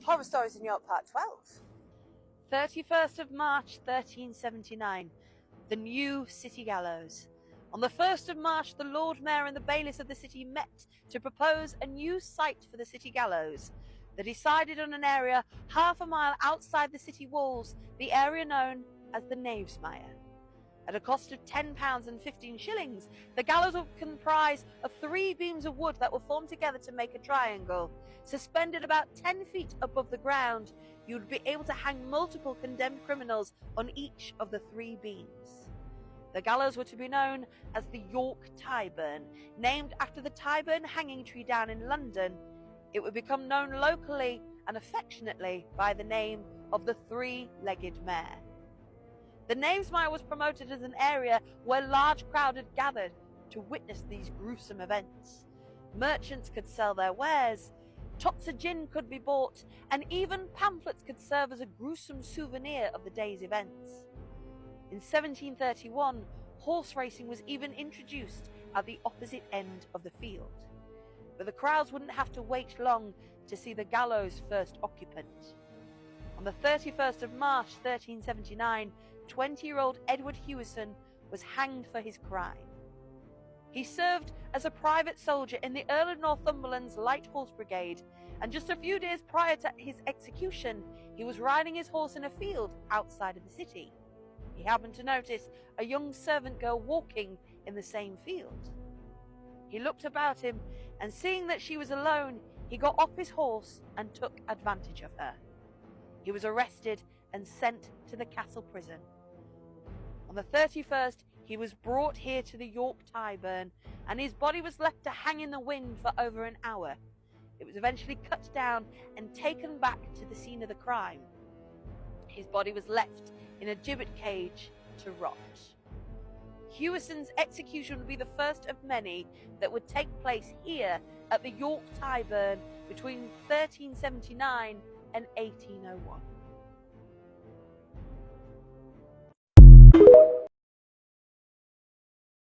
Horror Stories in York Part 12. 31st of March 1379. The new city gallows. On the 1st of March, the Lord Mayor and the bailiffs of the city met to propose a new site for the city gallows. They decided on an area half a mile outside the city walls, the area known as the Knavesmire. At a cost of £10 and 15 shillings, the gallows would comprise of 3 beams of wood that were formed together to make a triangle. Suspended about 10 feet above the ground, you would be able to hang multiple condemned criminals on each of the 3 beams. The gallows were to be known as the York Tyburn, named after the Tyburn hanging tree down in London. It would become known locally and affectionately by the name of the Three-Legged Mare. The Knavesmire was promoted as an area where large crowds had gathered to witness these gruesome events. Merchants could sell their wares, tots of gin could be bought, and even pamphlets could serve as a gruesome souvenir of the day's events. In 1731, horse racing was even introduced at the opposite end of the field. But the crowds wouldn't have to wait long to see the gallows' first occupant. On the 31st of March 1379, 20-year-old Edward Hewison was hanged for his crime. He served as a private soldier in the Earl of Northumberland's Light Horse Brigade, and just a few days prior to his execution, he was riding his horse in a field outside of the city. He happened to notice a young servant girl walking in the same field. He looked about him, and seeing that she was alone, he got off his horse and took advantage of her. He was arrested and sent to the castle prison. On the 31st, he was brought here to the York Tyburn, and his body was left to hang in the wind for over an hour. It was eventually cut down and taken back to the scene of the crime. His body was left in a gibbet cage to rot. Hewison's execution would be the first of many that would take place here at the York Tyburn between 1379 and 1801.